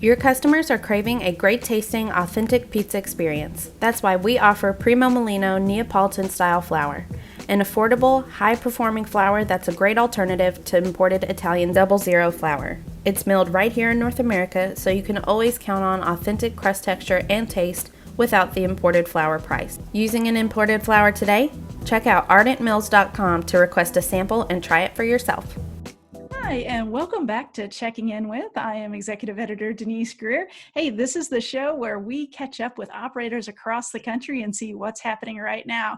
Your customers are craving a great tasting, authentic pizza experience. That's why we offer Primo Molino Neapolitan style flour, an affordable, high performing flour that's a great alternative to imported Italian 00 flour. It's milled right here in North America, so you can always count on authentic crust texture and taste without the imported flour price. Using an imported flour today? Check out ardentmills.com to request a sample and try it for yourself. Hi, and welcome back to Checking In With. I am Executive Editor Denise Greer. Hey, this is the show where we catch up with operators across the country and see what's happening right now.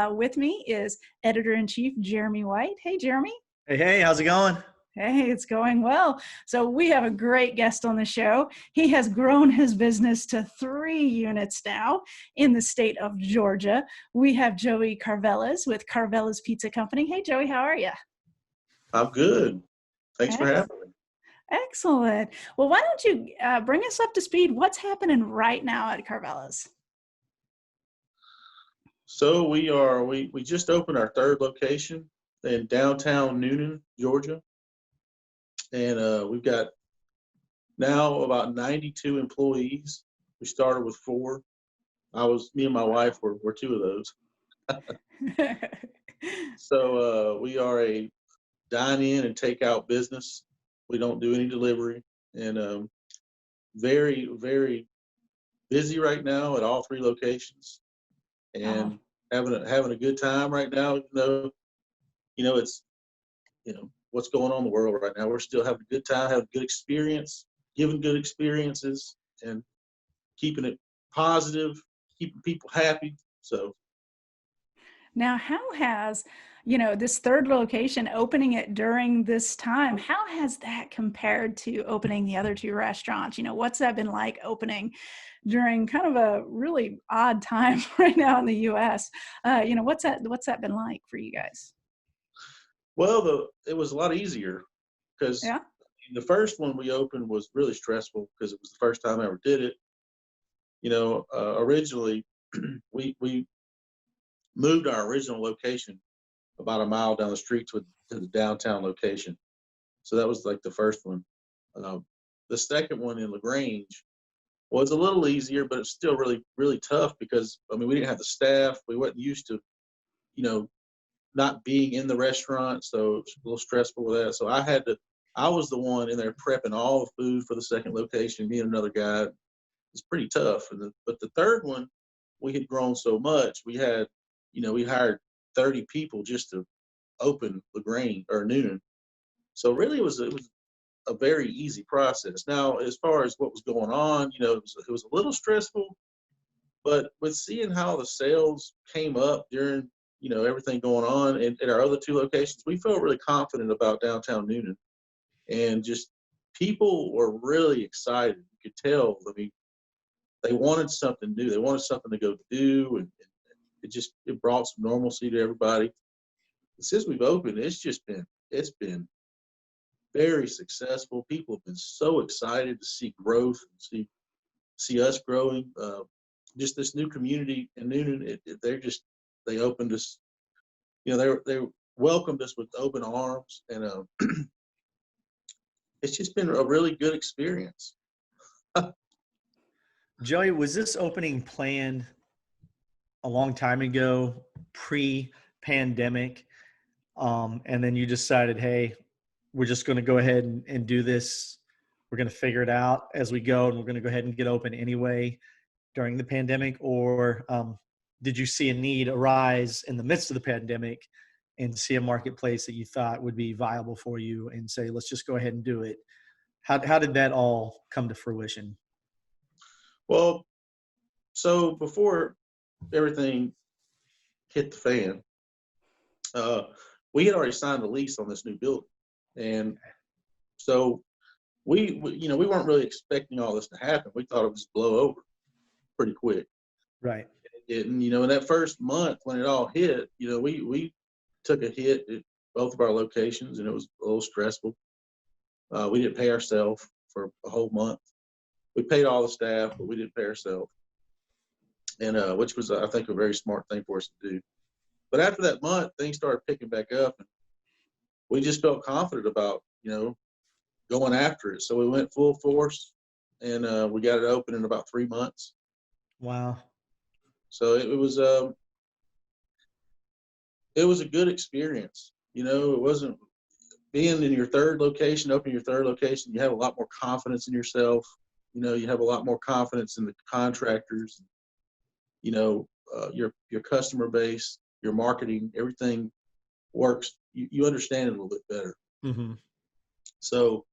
With me is Editor-in-Chief Jeremy White. Hey, Jeremy. Hey, how's it going? Hey, it's going well. So we have a great guest on the show. He has grown his business to 3 units now in the state of Georgia. We have Joey Karvelas with Karvelas Pizza Company. Hey, Joey, how are you? I'm good. Thanks for having me. Excellent. Well, why don't you bring us up to speed? What's happening right now at Karvelas? So we just opened our 3rd location in downtown Noonan, Georgia, and we've got now about 92 employees. We started with 4. Me and my wife were 2 of those. So we are a dine-in and take-out business. We don't do any delivery, and very, very busy right now at all 3 locations, and having a good time right now. It's what's going on in the world right now. We're still having a good time, having a good experience, giving good experiences, and keeping it positive, keeping people happy. So now, how has this 3rd location, opening it during this time, how has that compared to opening the other 2 restaurants? What's that been like opening during kind of a really odd time right now in the U.S.? What's that been like for you guys? Well, it was a lot easier because the first one we opened was really stressful because it was the first time I ever did it. Originally we moved our original location about a mile down the street to the downtown location. So that was like the first one. The second one in LaGrange was a little easier, but it's still really, really tough because, we didn't have the staff. We wasn't used to, not being in the restaurant. So it was a little stressful with that. So I was the one in there prepping all the food for the second location, me and another guy. It's pretty tough. But the third one, we had grown so much. We hired 30 people just to open LaGrange or Noonan. So really it was a very easy process. Now, as far as what was going on, it was a little stressful, but with seeing how the sales came up during, everything going on in our other 2 locations, we felt really confident about downtown Noonan, and just people were really excited. You could tell. They wanted something new. They wanted something to go do, and it brought some normalcy to everybody. Since we've opened, it's been very successful. People have been so excited to see growth and see us growing. Just this new community in Noonan, they opened us. They welcomed us with open arms, and it's just been a really good experience. Joey, was this opening planned a long time ago, pre-pandemic, and then you decided, hey, we're just going to go ahead and do this. We're going to figure it out as we go, and we're going to go ahead and get open anyway during the pandemic? Or did you see a need arise in the midst of the pandemic and see a marketplace that you thought would be viable for you and say, let's just go ahead and do it? How did that all come to fruition? Well, so before everything hit the fan, we had already signed a lease on this new building. And so we weren't really expecting all this to happen. We thought it would just blow over pretty quick. Right. And, in that first month when it all hit, we took a hit at both of our locations, and it was a little stressful. We didn't pay ourselves for a whole month. We paid all the staff, but we didn't pay ourselves, and which was, I think, a very smart thing for us to do. But after that month, things started picking back up, and we just felt confident about, going after it. So we went full force. and we got it open in about 3 months. Wow. So it was a good experience. You know, it wasn't being in your third location, opening your third location. You have a lot more confidence in yourself. You know, you have a lot more confidence in the contractors. You know, your customer base, your marketing, everything works. You understand it a little bit better. Mm-hmm. So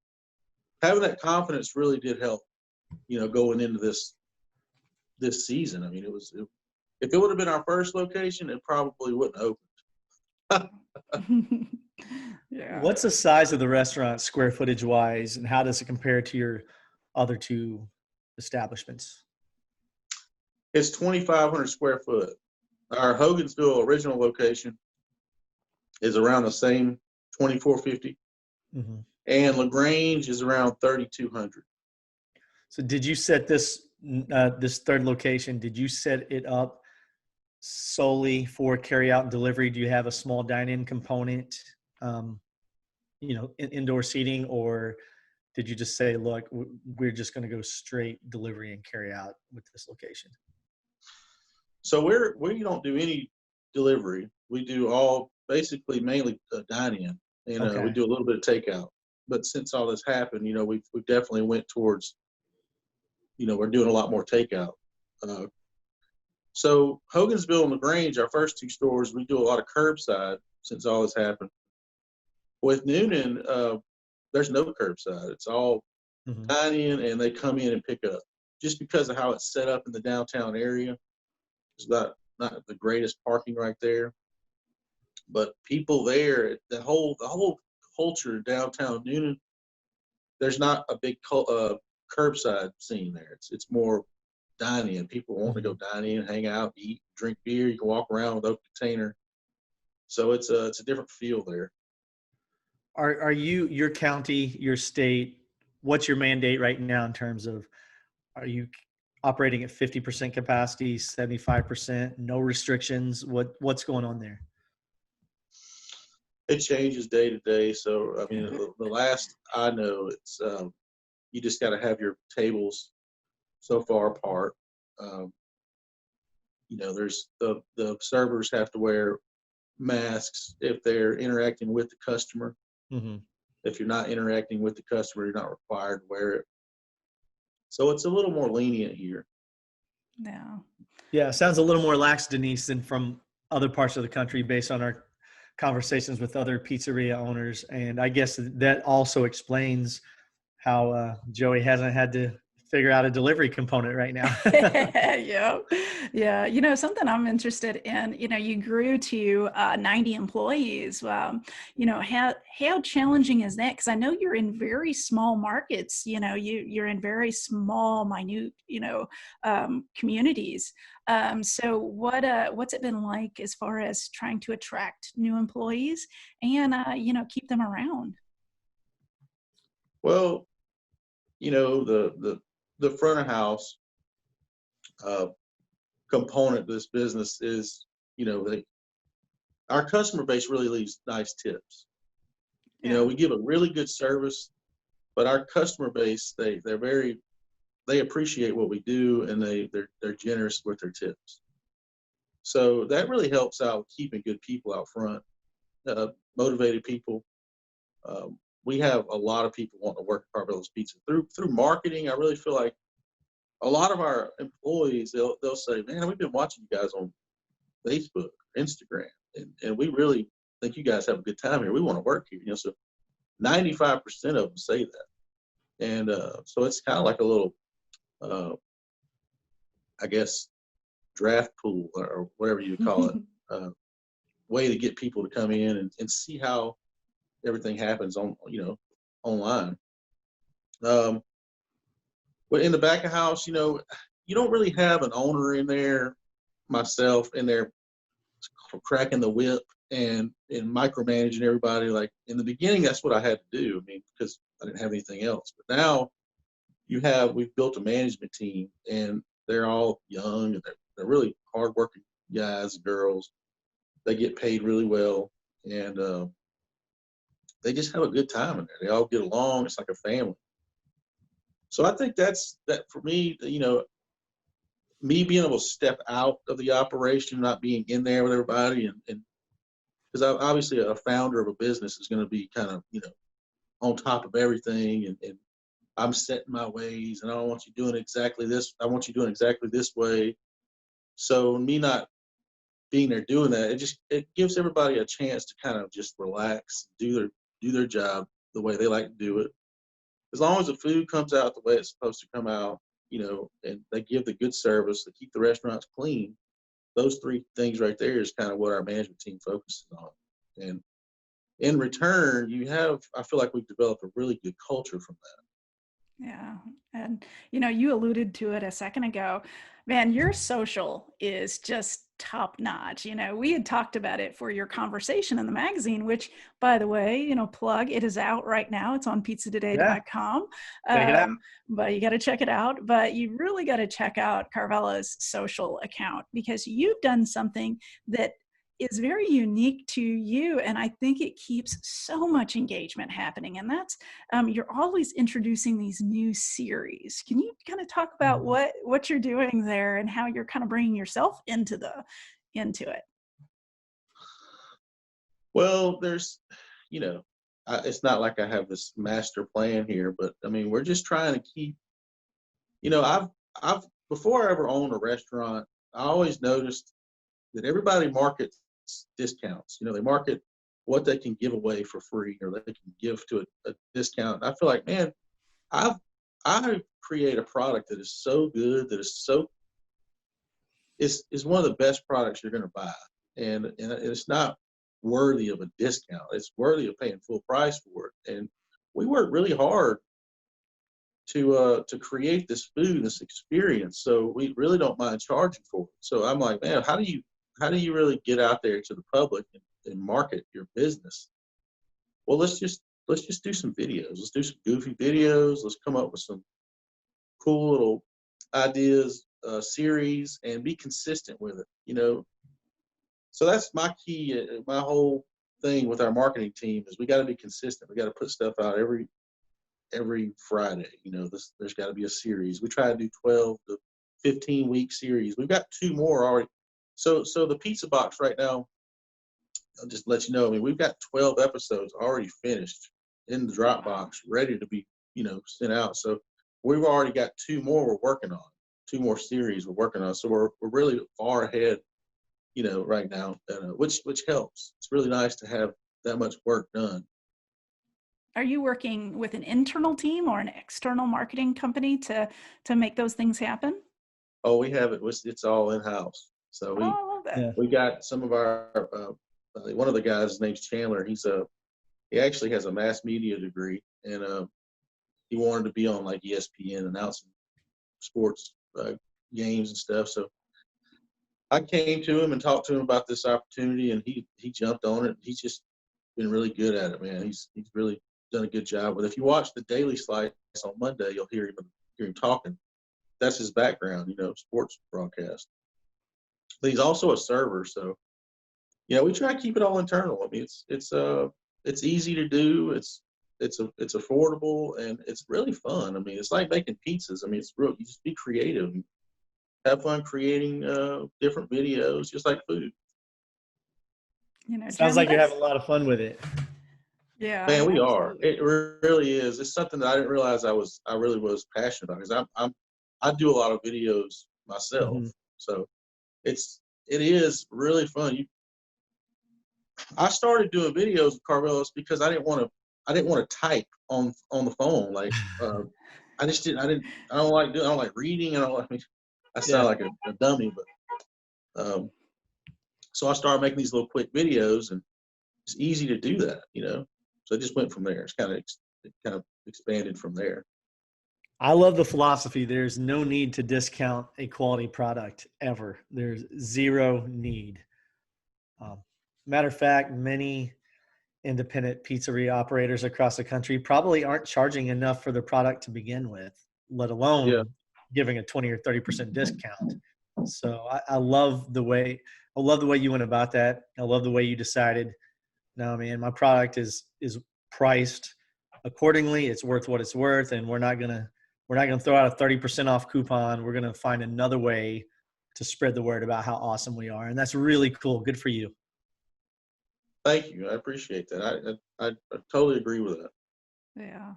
having that confidence really did help. You know, going into this season. I mean, if it would have been our first location, it probably wouldn't open. Yeah. What's the size of the restaurant square footage wise, and how does it compare to your other two establishments? It's 2,500 square foot. Our Hogansville original location is around the same 2,450, Mm-hmm. and LaGrange is around 3,200. So did you set this third location? Did you set it up solely for carry out and delivery? Do you have a small dine-in component, indoor seating, or did you just say, look, we're just going to go straight delivery and carry out with this location? So we don't do any delivery. We do all basically mainly dine-in, and we Okay. do a little bit of takeout. But since all this happened, you know, we've definitely went towards, you know, we're doing a lot more takeout. So Hogansville and LaGrange, our first two stores, we do a lot of curbside since all this happened. With Noonan, there's no curbside. It's all Mm-hmm. dine in, and they come in and pick up. Just because of how it's set up in the downtown area, it's not the greatest parking right there. But people there, the whole culture downtown Noonan, there's not a big curbside scene there. It's more dine in. People want to go dine in, hang out, eat, drink beer. You can walk around with an open container. So it's a different feel there. Are you, your county, your state, what's your mandate right now in terms of, are you operating at 50% capacity, 75%, no restrictions? What's going on there? It changes day to day. So I mean, the last I know, it's you just got to have your tables so far apart. You know, there's the servers have to wear masks if they're interacting with the customer. Mm-hmm. If you're not interacting with the customer, you're not required to wear it. So it's a little more lenient here. Yeah. Yeah, it sounds a little more lax, Denise, than from other parts of the country based on our conversations with other pizzeria owners. And I guess that also explains how Joey hasn't had to figure out a delivery component right now. Yeah. Yeah. You know, something I'm interested in, you know, you grew to 90 employees. You know, how challenging is that? Because I know you're in very small markets, you know, you're in very small, minute, you know, communities. So what's it been like as far as trying to attract new employees and, you know, keep them around? Well, you know, the front of house component of this business is, you know, our customer base really leaves nice tips. You know, we give a really good service, but our customer base, they appreciate what we do, and they're generous with their tips. So that really helps out keeping good people out front, motivated people. We have a lot of people wanting to work at Karvelas Pizza through marketing. I really feel like a lot of our employees, they'll say, "Man, we've been watching you guys on Facebook, Instagram, and we really think you guys have a good time here. We want to work here." You know, so 95% of them say that, and so it's kind of like a little, I guess, draft pool or whatever you call it, way to get people to come in and see how everything happens on, you know, online. But in the back of house, you know, you don't really have an owner in there, myself in there cracking the whip and micromanaging everybody. Like in the beginning, that's what I had to do. I mean, because I didn't have anything else. But now we've built a management team, and they're all young, and they're really hardworking guys and girls. They get paid really well, and they just have a good time in there. They all get along. It's like a family. So I think that for me, me being able to step out of the operation, not being in there with everybody, and because obviously a founder of a business is going to be kind of, on top of everything, and I'm set in my ways, and I don't want you doing exactly this. I want you doing exactly this way. So me not being there doing that, it gives everybody a chance to kind of just relax, do their job the way they like to do it. As long as the food comes out the way it's supposed to come out, and they give the good service, they keep the restaurants clean. Those three things right there is kind of what our management team focuses on. And in return, I feel like we've developed a really good culture from that. Yeah. And, you alluded to it a second ago. Man, your social is just top notch. We had talked about it for your conversation in the magazine, which, by the way, plug, it is out right now. It's on pizzatoday.com. Check it out. But you got to check it out. But you really got to check out Karvelas' social account, because you've done something that is very unique to you, and I think it keeps so much engagement happening. And that's you're always introducing these new series. Can you kind of talk about what you're doing there and how you're kind of bringing yourself into it? Well, there's, it's not like I have this master plan here, but I mean, we're just trying to keep, I've before I ever owned a restaurant, I always noticed that everybody markets discounts. They market what they can give away for free, or they can give to a discount. I feel like, man, I create a product that is so good, that is one of the best products you're going to buy, and it's not worthy of a discount. It's worthy of paying full price for it. And we work really hard to create this food, this experience. So we really don't mind charging for it. So I'm like, man, how do you really get out there to the public and market your business? Well, let's just do some videos. Let's do some goofy videos. Let's come up with some cool little ideas, series, and be consistent with it. So that's my key. My whole thing with our marketing team is we got to be consistent. We got to put stuff out every Friday. There's got to be a series. We try to do 12 to 15-week series. We've got 2 more already. So the pizza box right now, I'll just let you know, I mean, we've got 12 episodes already finished in the Dropbox, ready to be, sent out. So we've already got 2 more we're working on, 2 more series we're working on. So we're really far ahead, right now, which helps. It's really nice to have that much work done. Are you working with an internal team or an external marketing company to make those things happen? Oh, we have it. It's all in-house. So I love that. we got some of our, one of the guys, his name's Chandler. He actually has a mass media degree, and he wanted to be on like ESPN announcing sports games and stuff. So I came to him and talked to him about this opportunity, and he jumped on it. He's just been really good at it, man. He's really done a good job. But if you watch the Daily Slice on Monday, you'll hear him talking. That's his background, sports broadcast. But he's also a server, so we try to keep it all internal. I mean, it's easy to do. It's affordable, and it's really fun. I mean, it's like making pizzas. I mean, it's real. You just be creative, and have fun creating different videos, just like food. Sounds like you're having a lot of fun with it. Yeah, man, we absolutely. are. It really is. It's something that I didn't realize I really was passionate about, because I do a lot of videos myself. Mm-hmm. So it is really fun. I started doing videos with Karvelas because I didn't want to type on the phone. Like I don't like reading. I sound like a dummy, but so I started making these little quick videos, and it's easy to do that, So it just went from there. It's it kind of expanded from there. I love the philosophy. There's no need to discount a quality product ever. There's zero need. Matter of fact, many independent pizzeria operators across the country probably aren't charging enough for their product to begin with, let alone giving a 20 or 30% discount. So I love the way you went about that. I love the way you decided, no, man, my product is priced accordingly. It's worth what it's worth, and we're not going to we're not going to throw out a 30% off coupon. We're going to find another way to spread the word about how awesome we are. And that's really cool. Good for you. Thank you. I appreciate that. I totally agree with that. Yeah.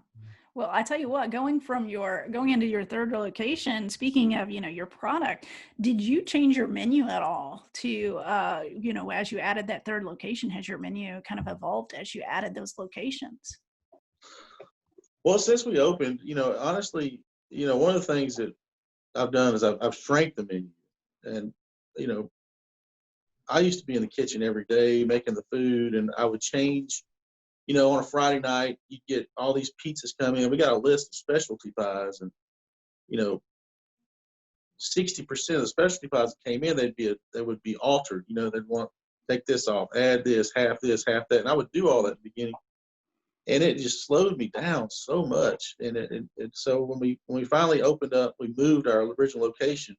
Well, I tell you what, going into your third location, speaking of, your product, did you change your menu at all to, as you added that third location, has your menu kind of evolved as you added those locations? Well, since we opened, honestly, one of the things that I've done is I've shrank the menu. And, I used to be in the kitchen every day making the food, and I would change, on a Friday night, you get all these pizzas coming in. We got a list of specialty pies, and, 60% of the specialty pies that came in, they would be altered. They'd want, take this off, add this, half that. And I would do all that at the beginning. And it just slowed me down so much. And so when we finally opened up, we moved our original location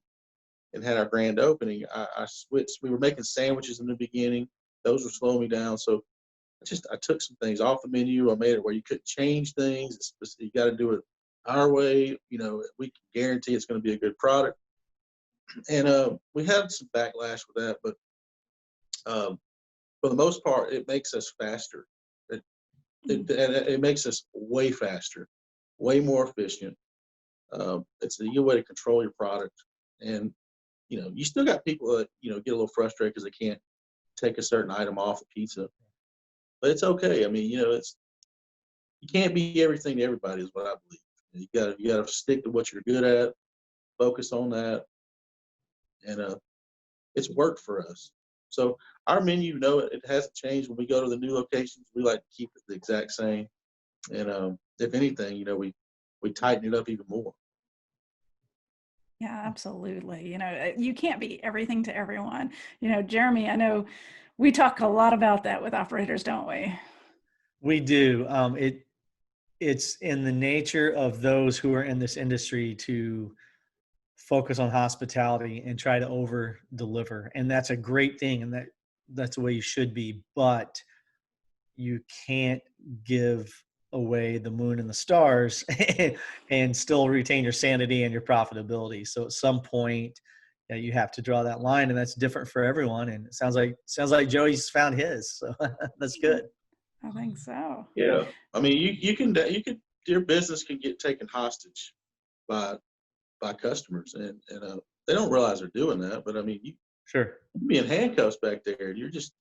and had our grand opening. I switched. We were making sandwiches in the beginning; those were slowing me down. So I took some things off the menu. I made it where you couldn't change things. You got to do it our way. We can guarantee it's going to be a good product. And we had some backlash with that, but for the most part, it makes us faster. It makes us way faster, way more efficient. It's a good way to control your product. And, you still got people that, get a little frustrated because they can't take a certain item off a pizza. But it's okay. I mean, you can't be everything to everybody is what I believe. You gotta stick to what you're good at, focus on that. And it's worked for us. So our menu, it hasn't changed. When we go to the new locations, we like to keep it the exact same. And if anything, we tighten it up even more. Yeah, absolutely. You can't be everything to everyone. Jeremy, I know we talk a lot about that with operators, don't we? We do. It's in the nature of those who are in this industry to focus on hospitality and try to over deliver. And that's a great thing. And that's the way you should be, but you can't give away the moon and the stars and still retain your sanity and your profitability. So at some point, you have to draw that line, and that's different for everyone. And it sounds like Joey's found his. So that's good. I think so. Yeah. I mean, your business can get taken hostage by customers, and they don't realize they're doing that. But I mean, you Sure. be in handcuffs back there, and you're just,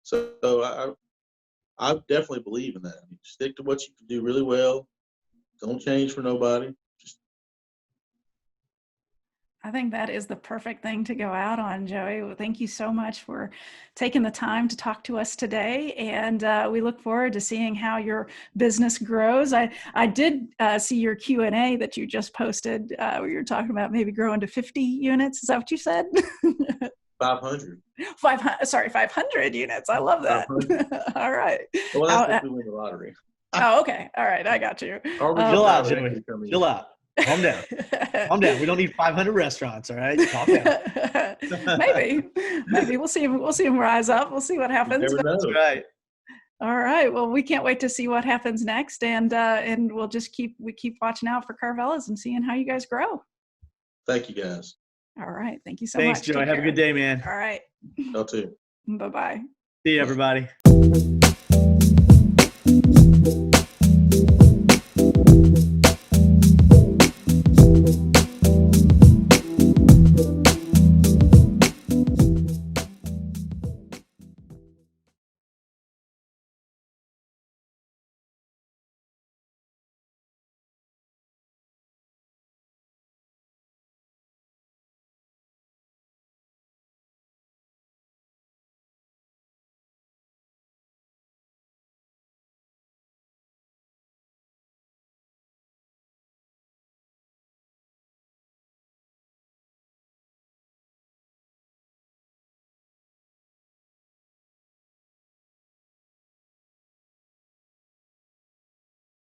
So I definitely believe in that. I mean, stick to what you can do really well. Don't change for nobody. I think that is the perfect thing to go out on, Joey. Well, thank you so much for taking the time to talk to us today. And we look forward to seeing how your business grows. I did see your Q&A that you just posted where you're talking about maybe growing to 50 units. Is that what you said? 500. 500 units. I love that. All right. Well, that's if we win the lottery. Oh, okay. All right. I got you. Chill out, Joey. Chill out. Calm down. Calm down. We don't need 500 restaurants. All right. Calm down. Maybe we'll see. We'll see him rise up. We'll see what happens. That's right. All right. Well, we can't wait to see what happens next, and we'll just keep watching out for Karvelas and seeing how you guys grow. Thank you, guys. All right. Thank you so Thanks, much. Joey. Have a good day, man. All right. Y'all too. Bye-bye. See you, everybody.